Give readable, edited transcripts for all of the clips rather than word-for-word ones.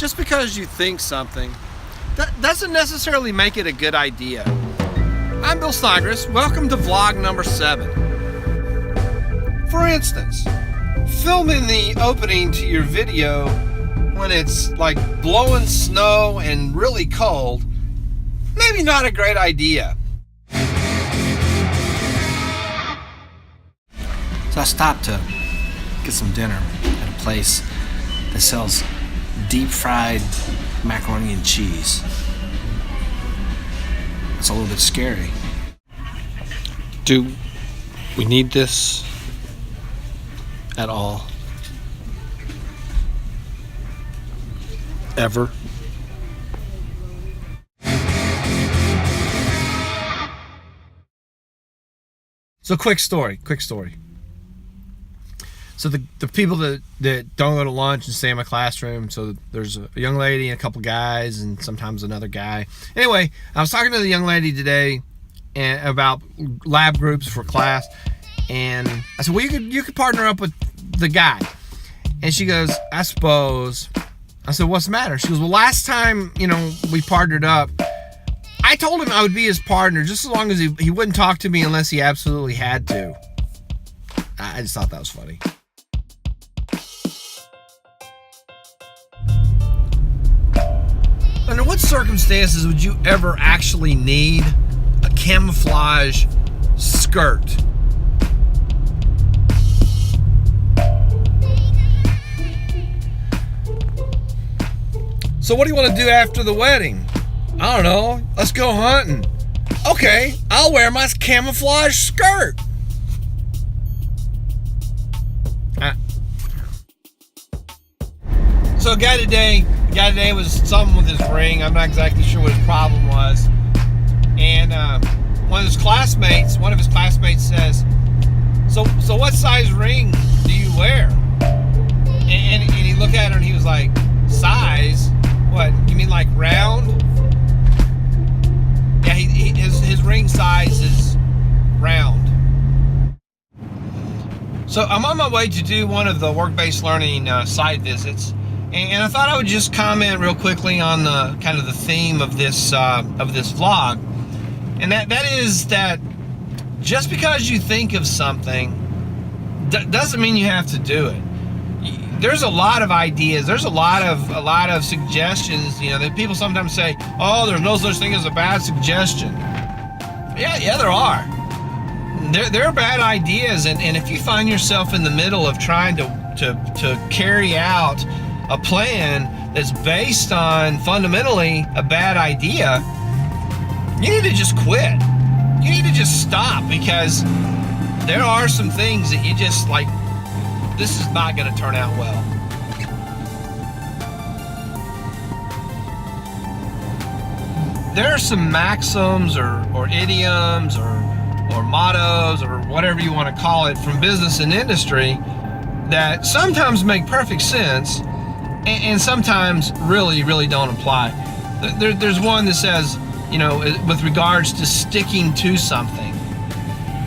Just because you think something, that doesn't necessarily make it a good idea. I'm Bill Snodgrass. Welcome to vlog number 7. For instance, filming the opening to your video when it's like blowing snow and really cold, maybe not a great idea. So I stopped to get some dinner at a place that sells deep fried macaroni and cheese. It's a little bit scary. Do we need this at all? Ever? So quick story. So the people that don't go to lunch and stay in my classroom, so there's a young lady and a couple guys and sometimes another guy. Anyway, I was talking to the young lady today about lab groups for class, and I said, well, you could partner up with the guy. And she goes, I suppose. I said, what's the matter? She goes, well, last time, we partnered up, I told him I would be his partner just as long as he wouldn't talk to me unless he absolutely had to. I just thought that was funny. Under what circumstances would you ever actually need a camouflage skirt? So what do you want to do after the wedding? I don't know. Let's go hunting. Okay, I'll wear my camouflage skirt. So a guy today was something with his ring. I'm not exactly sure what his problem was. And one of his classmates says, so what size ring do you wear? And he looked at her and he was like, size? What, you mean like round? Yeah, his ring size is round. So I'm on my way to do one of the work-based learning site visits. And I thought I would just comment real quickly on the kind of the theme of this vlog, and that is that just because you think of something doesn't mean you have to do it. There's a lot of ideas. There's a lot of suggestions. That people sometimes say, "Oh, there's no such thing as a bad suggestion." Yeah, there are. There are bad ideas, and if you find yourself in the middle of trying to carry out a plan that's based on fundamentally a bad idea, you need to just quit. You need to just stop, because there are some things that you just like, this is not going to turn out well. There are some maxims or idioms or mottos or whatever you want to call it from business and industry that sometimes make perfect sense and sometimes really, really don't apply. There's one that says, with regards to sticking to something,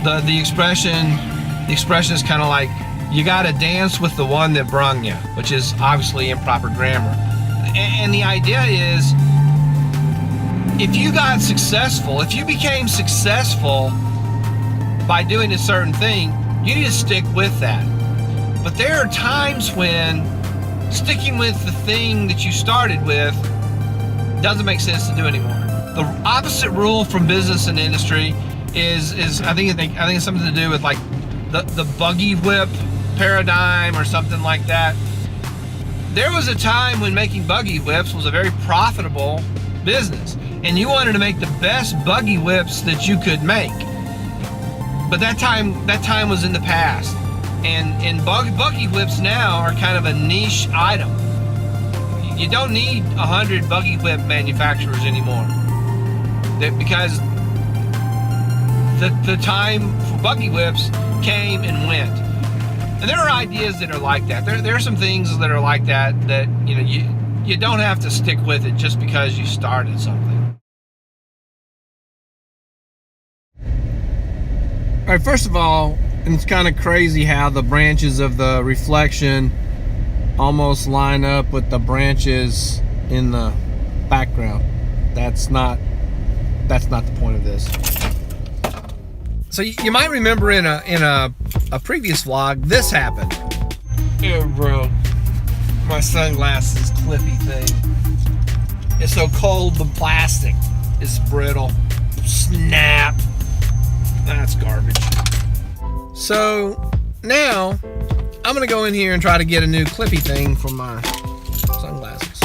the expression is kind of like, you got to dance with the one that brung you, which is obviously improper grammar. And the idea is, if you became successful by doing a certain thing, you need to stick with that. But there are times when sticking with the thing that you started with doesn't make sense to do anymore. The opposite rule from business and industry is I think it's something to do with like the buggy whip paradigm or something like that. There was a time when making buggy whips was a very profitable business, and you wanted to make the best buggy whips that you could make. But that time was in the past. And buggy whips now are kind of a niche item. You don't need 100 buggy whip manufacturers anymore, because the time for buggy whips came and went. And there are ideas that are like that. There are some things that are like that you don't have to stick with it just because you started something. All right, first of all, and it's kind of crazy how the branches of the reflection almost line up with the branches in the background. That's not the point of this. So you might remember in a previous vlog, this happened. Oh, bro, my sunglasses clippy thing. It's so cold, the plastic is brittle. Snap. That's garbage. So now I'm gonna go in here and try to get a new clippy thing for my sunglasses.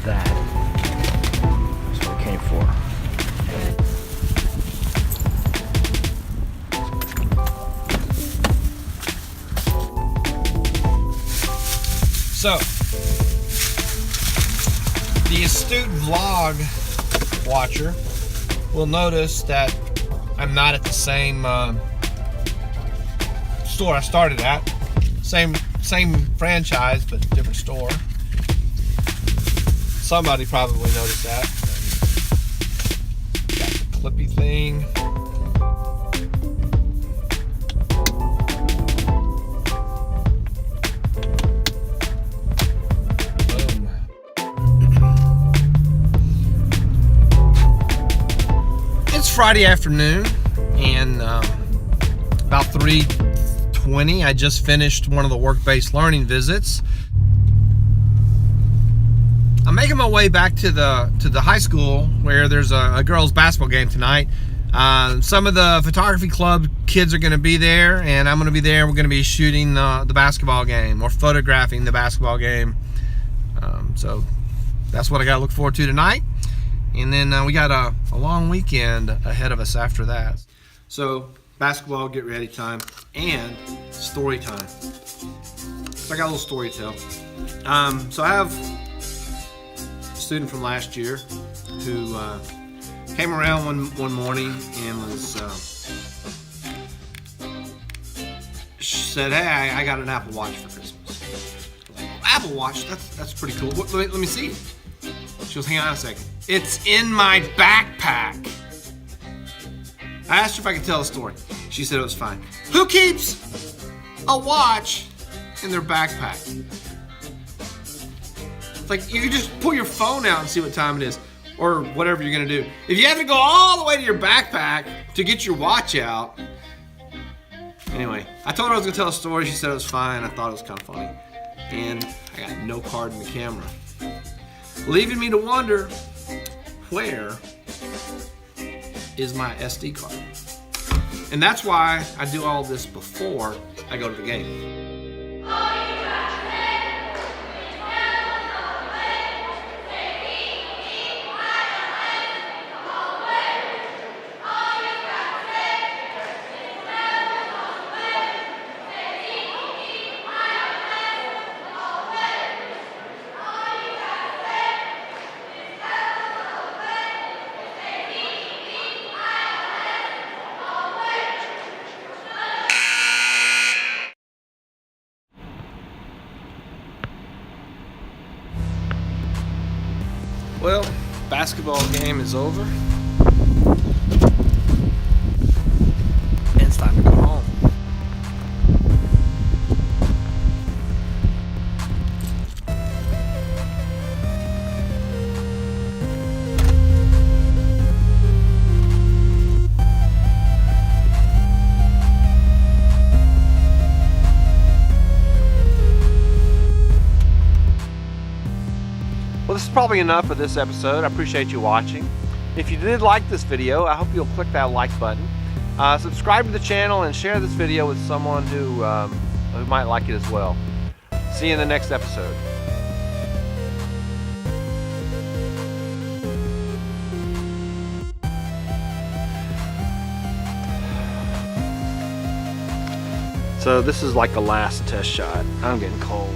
That's what I came for. So, the astute vlog watcher will notice that I'm not at the same store I started at. Same franchise, but different store. Somebody probably noticed that. Got the clippy thing. Friday afternoon, and about 3:20 I just finished one of the work-based learning visits. I'm making my way back to the high school where there's a girls basketball game tonight. Some of the photography club kids are going to be there, and I'm going to be there. We're going to be shooting the basketball game or photographing the basketball game. So that's what I got to look forward to tonight. And then we got a long weekend ahead of us after that. So basketball, get ready time, and story time. So I got a little story to tell. So I have a student from last year who came around one morning and was said, "Hey, I got an Apple Watch for Christmas." Like, Apple Watch? That's pretty cool. Let me see. She goes, "Hang on a second. It's in my backpack." I asked her if I could tell a story. She said it was fine. Who keeps a watch in their backpack? It's like you can just pull your phone out and see what time it is, or whatever you're gonna do. If you have to go all the way to your backpack to get your watch out. Anyway, I told her I was gonna tell a story. She said it was fine. I thought it was kind of funny. And I got no card in the camera. Leaving me to wonder, where is my SD card? And that's why I do all this before I go to the game. Well, basketball game is over. And it's time to go home. Well, this is probably enough for this episode. I appreciate you watching. If you did like this video, I hope you'll click that like button. Subscribe to the channel and share this video with someone who might like it as well. See you in the next episode. So this is like the last test shot. I'm getting cold.